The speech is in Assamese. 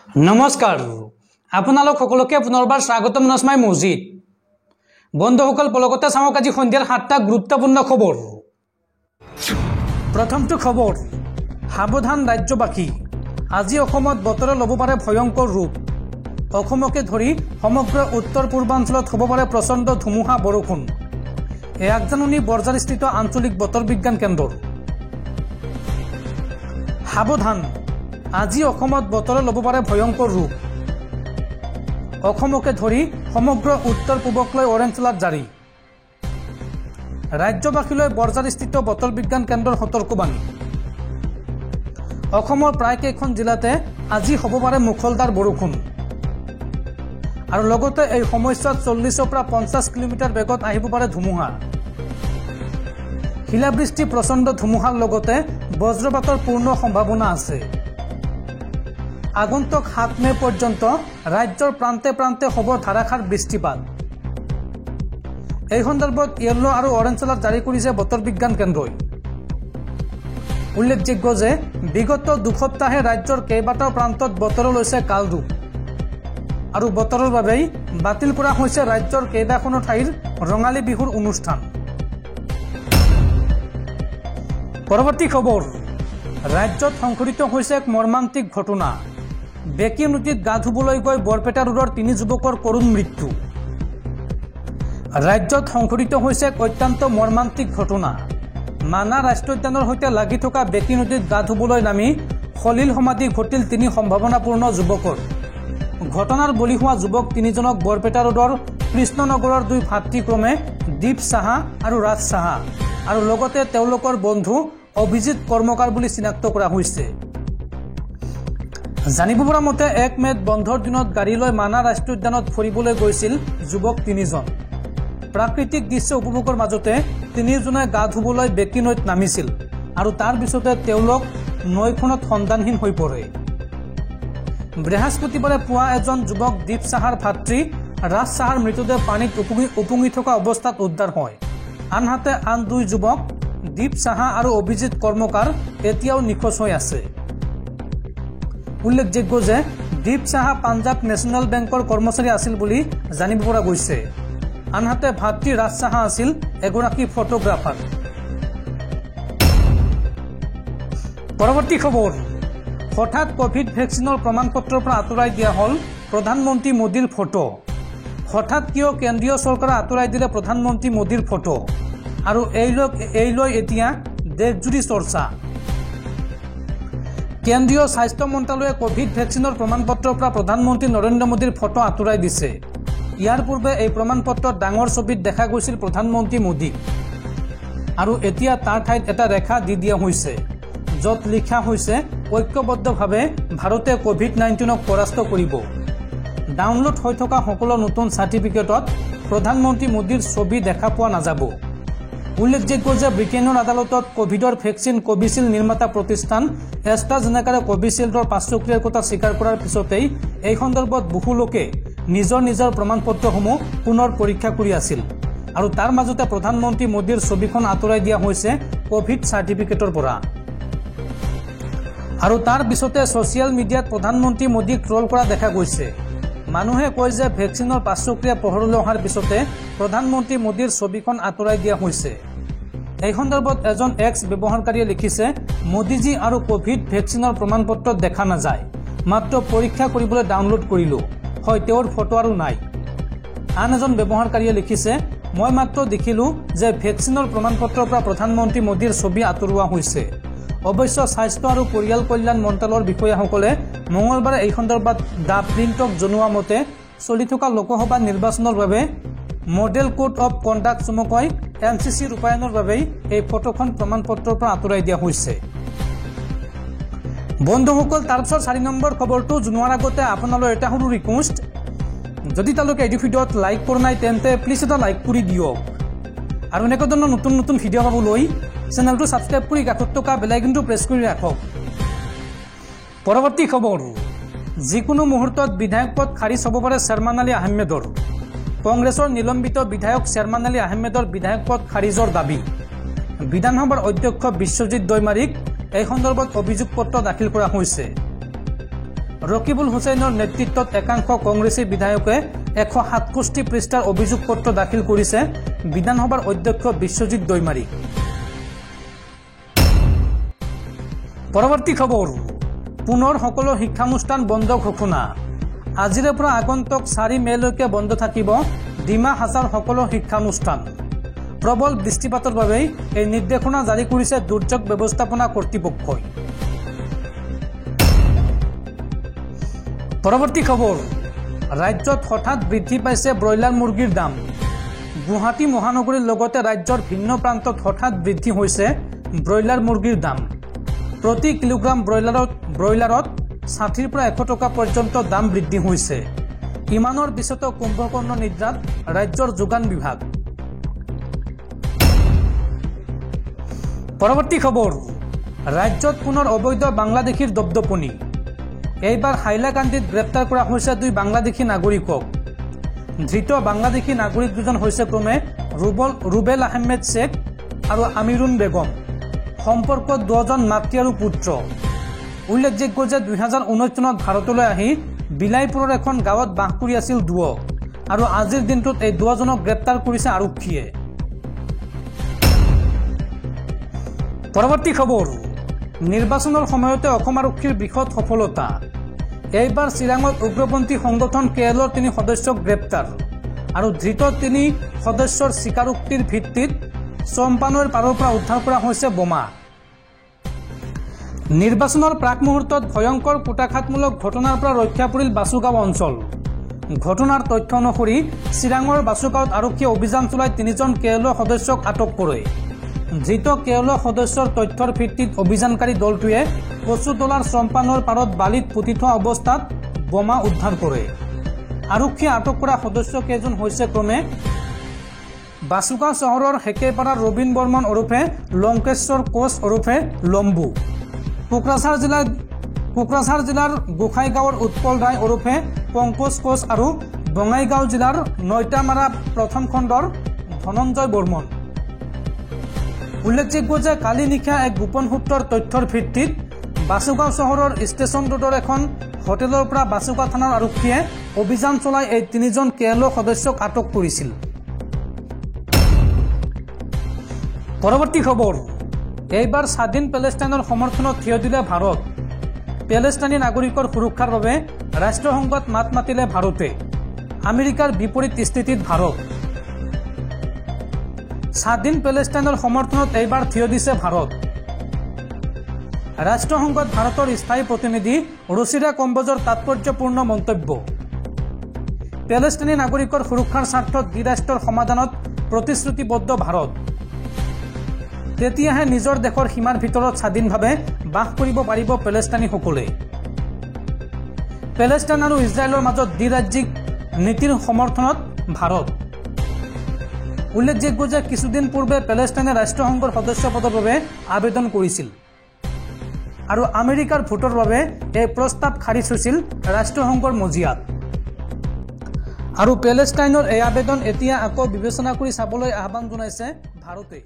নমস্কাৰ আপোনালোক সকলোকে পুনৰবাৰ স্বাগতম নসমাই মছজিদ বন্ধুসকল পলকতে চাওক আজি সন্ধিয়াৰ 7টা গুৰুত্বপূৰ্ণ খবৰ প্ৰথমটো খবৰ সাৱধান ৰাজ্যবাসী আজি অসমত বতৰ ল'ব পাৰে ভয়ংকৰ ৰূপ অসমকে ধৰি সমগ্ৰ উত্তৰ পূৰ্বাঞ্চলত হ'ব পাৰে প্ৰচণ্ড ধুমুহা বৰষুণ এই আগজাননী বৰঝাৰস্থিত আঞ্চলিক বতৰ বিজ্ঞান কেন্দ্ৰৰ সাৱধান আজি অসমত বতৰ ল'ব পাৰে ভয়ংকৰ ৰূপ অসমকে ধৰি সমগ্ৰ উত্তৰ পূবকলৈ অৰেঞ্জ এলাৰ্ট জাৰি ৰাজ্যবাসীলৈ বৰঝাৰস্থিত বতৰ বিজ্ঞান কেন্দ্ৰৰ সতৰ্কবাণী অসমৰ প্ৰায় কেইখন জিলাতে আজি হ'ব পাৰে মুখলধাৰ বৰষুণ আৰু লগতে এই সময়ছোৱাত 40 পৰা 50 কিলোমিটাৰ বেগত আহিব পাৰে ধুমুহা শিলাবৃষ্টি প্ৰচণ্ড ধুমুহাৰ লগতে বজ্ৰপাতৰ পূৰ্ণ সম্ভাৱনা আছে আগন্তুক 7 মে পৰ্যন্ত ৰাজ্যৰ প্ৰান্তে প্ৰান্তে হ'ব ধাৰাসাৰ বৃষ্টিপাত এই সন্দৰ্ভত ইয়েলো আৰু অৰেঞ্জ এলাৰ্ট জাৰি কৰিছে বতৰ বিজ্ঞান কেন্দ্ৰই উল্লেখযোগ্য যে বিগত দুসপ্তাহে ৰাজ্যৰ কেইবাটাও প্ৰান্তত বতৰ লৈছে কাল ৰূপ আৰু বতৰৰ বাবেই বাতিল কৰা হৈছে ৰাজ্যৰ কেইবাখনো ঠাইৰ ৰঙালী বিহুৰ অনুষ্ঠান পৰৱৰ্তী খবৰ ৰাজ্যত সংঘটিত হৈছে এক মৰ্মান্তিক ঘটনা বেকী নদীত গা ধুবলৈ গৈ বৰপেটা ৰোডৰ 3 যুৱকৰ কৰুণ মৃত্যু ৰাজ্যত সংঘটিত হৈছে এক অত্যন্ত মৰ্মান্তিক ঘটনা মানা ৰাষ্ট্ৰীয় উদ্যানৰ সৈতে লাগি থকা বেকী নদীত গা ধুবলৈ নামি খলিল সমাধি ঘটিল 3 সম্ভাৱনাপূৰ্ণ যুৱকৰ ঘটনাৰ বলি হোৱা যুৱক 3জনক বৰপেটা ৰোডৰ কৃষ্ণনগৰৰ 2 ভাতৃক্ৰমে দীপ সাহা আৰু ৰাজ সাহা আৰু লগতে তেওঁলোকৰ বন্ধু অভিজিত কৰ্মকাৰ বুলি চিনাক্ত কৰা হৈছে জানিব পৰা মতে 1 মেত বন্ধৰ দিনত গাড়ী লৈ মানা ৰাষ্ট্ৰীয় উদ্যানত ফুৰিবলৈ গৈছিল যুৱক 3জন প্ৰাকৃতিক দৃশ্য উপভোগৰ মাজতে 3জনে গা ধুবলৈ বেকী নৈত নামিছিল আৰু তাৰ পিছতে তেওঁলোক নৈখনত সন্ধানহীন হৈ পৰে বৃহস্পতিবাৰে পুৱা এজন যুৱক দীপ সাহাৰ ভাতৃ ৰাজ সাহাৰ মৃতদেহ পানীত উপঙি থকা অৱস্থাত উদ্ধাৰ হয় আনহাতে আন 2 যুৱক দীপ সাহা আৰু অভিজিত কৰ্মকাৰ এতিয়াও নিখোজ হৈ আছে উল্লেখযোগ্য যে দীপ সাহা পাঞ্জাব নেশ্যনেল বেংকৰ কৰ্মচাৰী আছিল বুলি জানিব পৰা গৈছে আনহাতে ভাতৃ ৰাজ সাহা আছিল এগৰাকী ফটোগ্ৰাফাৰ পৰৱৰ্তী খবৰ হঠাৎ কোভিড ভেকচিনৰ প্ৰমাণপত্ৰৰ পৰা আঁতৰাই দিয়া হ'ল প্ৰধানমন্ত্ৰী মোদীৰ ফটো হঠাৎ কিয় কেন্দ্ৰীয় চৰকাৰে আঁতৰাই দিলে প্ৰধানমন্ত্ৰী মোদীৰ ফটো আৰু এই লৈ এতিয়া দেশজুৰি চৰ্চা কেন্দ্ৰীয় স্বাস্থ্য মন্ত্ৰালয়ে কোভিড ভেকচিনৰ প্ৰমাণপত্ৰৰ পৰা প্ৰধানমন্ত্ৰী নৰেন্দ্ৰ মোদীৰ ফটো আঁতৰাই দিছে ইয়াৰ পূৰ্বে এই প্ৰমাণপত্ৰত ডাঙৰ ছবিত দেখা গৈছিল প্ৰধানমন্ত্ৰী মোদী আৰু এতিয়া তাৰ ঠাইত এটা ৰেখা দি দিয়া হৈছে য'ত লিখা হৈছে ঐক্যবদ্ধভাৱে ভাৰতে কোভিড-19ক পৰাস্ত কৰিব ডাউনলোড হৈ থকা সকলো নতুন চাৰ্টিফিকেটত প্ৰধানমন্ত্ৰী মোদীৰ ছবি দেখা পোৱা নাযাব উল্লেখযোগ্য যে ব্ৰিটেইনৰ আদালতত কোভিডৰ ভেকচিন কোভিচিল্ড নিৰ্মাতা প্ৰতিষ্ঠান এষ্ট্ৰাজেনেকাৰে কোভিচিল্ডৰ পাৰ্শ্বক্ৰিয়াৰ কথা স্বীকাৰ কৰাৰ পিছতেই এই সন্দৰ্ভত বহু লোকে নিজৰ প্ৰমাণপত্ৰসমূহ পুনৰ পৰীক্ষা কৰি আছিল আৰু তাৰ মাজতে প্ৰধানমন্ত্ৰী মোদীৰ ছবিখন আঁতৰাই দিয়া হৈছে কোভিড চাৰ্টিফিকেটৰ পৰা আৰু তাৰ পিছতে ছ'চিয়েল মিডিয়াত প্ৰধানমন্ত্ৰী মোদীক ট্ৰল কৰা দেখা গৈছে মানুহে কয় যে ভেকচিনৰ পাৰ্শ্বক্ৰিয়া পোহৰলৈ অহাৰ পিছতে প্ৰধানমন্ত্ৰী মোদীৰ ছবিখন আঁতৰাই দিয়া হৈছে এই সন্দৰ্ভত এজন এক্স ব্যৱহাৰকাৰীয়ে লিখিছে মোদীজী আৰু কোভিড ভেকচিনৰ প্ৰমাণপত্ৰ দেখা নাযায় মাত্ৰ পৰীক্ষা কৰিবলৈ ডাউনলোড কৰিলোঁ হয় তেওঁৰ ফটো আৰু নাই আন এজন ব্যৱহাৰকাৰীয়ে লিখিছে মই মাত্ৰ দেখিলোঁ যে ভেকচিনৰ প্ৰমাণপত্ৰৰ পৰা প্ৰধানমন্ত্ৰী মোদীৰ ছবি আঁতৰোৱা হৈছে অৱশ্য স্বাস্থ্য আৰু পৰিয়াল কল্যাণ মন্ত্ৰালয়ৰ বিষয়াসকলে মঙলবাৰে এই সন্দৰ্ভত দ্য প্ৰিণ্টক জনোৱা মতে চলি থকা লোকসভা নিৰ্বাচনৰ বাবে মডেল কোড অফ কণ্ডাক্ট চমুকৈ MCC ৰূপায়ণৰ বাবেই এই ফটোখন প্ৰমাণপত্ৰৰ পৰা আঁতৰাই দিয়া হৈছে বন্ধুসকল তাৰপিছত 4 নম্বৰ খবৰটো জনোৱাৰ আগতে আপোনালৈ এটা সৰু ৰিকুৱেষ্ট যদি তেওঁলোকে এই ভিডিঅ'ত লাইক কৰা নাই তেন্তে প্লিজ এটা লাইক কৰি দিয়ক আৰু এনেকুৱা ধৰণৰ নতুন ভিডিঅ' পাবলৈ চেনেলটো সাবস্ক্ৰাইব কৰি কাষত থকা বেল আইকনটো প্ৰেছ কৰি ৰাখক পৰৱৰ্তী খবৰ যিকোনো মুহূৰ্তত বিধায়ক পদ খাৰিজ হ'ব পাৰে শৰ্মান আলী আহমেদৰ কংগ্ৰেছৰ নিলম্বিত বিধায়ক শৰ্মান আলী আহমেদৰ বিধায়ক পদ খাৰিজৰ দাবী বিধানসভাৰ অধ্যক্ষ বিশ্বজিৎ দৈমাৰীক এই সন্দৰ্ভত অভিযোগ পত্ৰ দাখিল কৰা হৈছে ৰকিবুল হুছেইনৰ নেতৃত্বত একাংশ কংগ্ৰেছী বিধায়কে 167 পৃষ্ঠাৰ অভিযোগ পত্ৰ দাখিল কৰিছে বিধানসভাৰ অধ্যক্ষ বিশ্বজিৎ দৈমাৰী। পৰৱৰ্তী খবৰ, পুনৰ সকলো শিক্ষানুষ্ঠান বন্ধ ঘোষণা। আজিৰে পৰা আগন্তুক 4 মেলৈকে বন্ধ থাকিব ডিমা হাছাৰ সকলো শিক্ষানুষ্ঠান। প্ৰবল বৃষ্টিপাতৰ বাবে এই নিৰ্দেশনা জাৰি কৰিছে দুৰ্যোগ ব্যৱস্থাপনা কৰ্তৃপক্ষই। পৰৱৰ্তী খবৰ, ৰাজ্যত হঠাৎ বৃদ্ধি পাইছে ব্ৰইলাৰ মুৰ্গীৰ দাম। গুৱাহাটী মহানগৰীৰ লগতে ৰাজ্যৰ ভিন্ন প্ৰান্তত হঠাৎ বৃদ্ধি হৈছে ব্ৰইলাৰ মুৰ্গীৰ দাম। প্ৰতি কিলোগ্ৰাম ব্ৰইলাৰত 60 পৰা 100 টকা পৰ্যন্ত দাম বৃদ্ধি হৈছে। ইমানৰ পিছতো কুম্ভকৰ্ণ নিদ্ৰাত ৰাজ্যৰ যোগান বিভাগ। পৰৱৰ্তী খবৰ, ৰাজ্যত পুনৰ অবৈধ বাংলাদেশীৰ দপদপনি। এইবাৰ হাইলাকান্দিত গ্ৰেপ্তাৰ কৰা হৈছে 2 বাংলাদেশী নাগৰিকক। ধৃত বাংলাদেশী নাগৰিক দুজন হৈছে ক্ৰমে ৰুবেল আহমেদ শ্বেখ আৰু আমিৰুন বেগম। সম্পৰ্কত 2জন মাতৃ আৰু পুত্ৰ। উল্লেখযোগ্য যে 2019 চনত ভাৰতলৈ আহি বিলাইপুৰৰ এখন গাঁৱত বাস কৰি আছিল দুয়ো, আৰু আজিৰ দিনটোত এই দুজনক গ্ৰেপ্তাৰ কৰিছে আৰক্ষীয়ে। পৰৱৰ্তী খবৰ, নিৰ্বাচনৰ সময়তে অসম আৰক্ষীৰ বৃহৎ সফলতা। এইবাৰ চিৰাঙত উগ্ৰপন্থী সংগঠন কেএলৰ 3 সদস্যক গ্ৰেপ্তাৰ, আৰু ধৃত 3 সদস্যৰ স্বীকাৰোক্তিৰ ভিত্তিত চম্পানৈৰ পাৰৰ পৰা উদ্ধাৰ কৰা হৈছে বোমা। নিৰ্বাচনৰ প্ৰাক মুহূৰ্তত ভয়ংকৰ কুটাঘাতমূলক ঘটনাৰ পৰা ৰক্ষা পৰিল বাছুগাঁও অঞ্চল। ঘটনাৰ তথ্য অনুসৰি চিৰাঙৰ বাছুগাঁৱত আৰক্ষীয়ে অভিযান চলাই 3জন কেএলৰ সদস্যক আটক কৰে। ধৃত কেএলৰ সদস্যৰ তথ্যৰ ভিত্তিত অভিযানকাৰী দলটোৱে কচুতলাৰ চম্পানৈৰ পাৰত বালিত পুতি থোৱা অৱস্থাত বোমা উদ্ধাৰ কৰে। আৰক্ষীয়ে আটক কৰা সদস্যকেইজন হৈছে ক্ৰমে বাছুগাঁও চহৰৰ হেকেপাৰাৰ ৰবীন বৰ্মন ওৰফে লংকেশ্বৰ কোচ ওৰফে লম্বু, কোকৰাঝাৰ জিলাৰ গোসাইগাঁৱৰ উৎপল ৰায় ওৰফে পংকজ কোচ আৰু বঙাইগাঁও জিলাৰ নৈতামাৰা প্ৰথম খণ্ডৰ ধনঞ্জয় বৰ্মন। উল্লেখযোগ্য যে কালি নিশা এক গোপন সূত্ৰৰ তথ্যৰ ভিত্তিত বাছুগাঁও চহৰৰ ষ্টেচন ৰোডৰ এখন হোটেলৰ পৰা বাছুগাঁও থানাৰ আৰক্ষীয়ে অভিযান চলাই এই 3জন কেএলৰ সদস্যক আটক কৰিছিল। পৰৱৰ্তী খবৰ, এইবাৰ স্বাধীন পেলেষ্টাইনৰ সমৰ্থনত থিয় দিলে ভাৰত। পেলেষ্টাইনী নাগৰিকৰ সুৰক্ষাৰ বাবে ৰাষ্ট্ৰসংঘত মাত মাতিলে ভাৰতে। আমেৰিকাৰ বিপৰীত স্থিতিত ভাৰত। স্বাধীন পেলেষ্টাইনৰ সমৰ্থনত এইবাৰ থিয় দিছে ভাৰত। ৰাষ্ট্ৰসংঘত ভাৰতৰ স্থায়ী প্ৰতিনিধি ৰুচিৰা কম্বজৰ তাৎপৰ্যপূৰ্ণ মন্তব্য। পেলেষ্টাইনী নাগৰিকৰ সুৰক্ষাৰ স্বাৰ্থত দ্বিৰাষ্ট্ৰৰ সমাধানত প্ৰতিশ্ৰুতিবদ্ধ ভাৰত। তেতিয়াহে নিজৰ দেশৰ সীমাৰ ভিতৰত স্বাধীনভাৱে বাস কৰিব পাৰিব পেলেষ্টাইনীসকলে। পেলেষ্টাইন আৰু ইজৰাইলৰ মাজত দ্বিৰাজ্যিক নীতিৰ সমৰ্থনত ভাৰত। উল্লেখযোগ্য যে কিছুদিন পূৰ্বে পেলেষ্টাইনে ৰাষ্ট্ৰসংঘৰ সদস্য পদৰ বাবে আবেদন কৰিছিল, আৰু আমেৰিকাৰ ভোটৰ বাবে এই প্ৰস্তাৱ খাৰিজ হৈছিল ৰাষ্ট্ৰসংঘৰ মজিয়াত। আৰু পেলেষ্টাইনৰ এই আবেদন এতিয়া আকৌ বিবেচনা কৰি চাবলৈ আহ্বান জনাইছে ভাৰতে।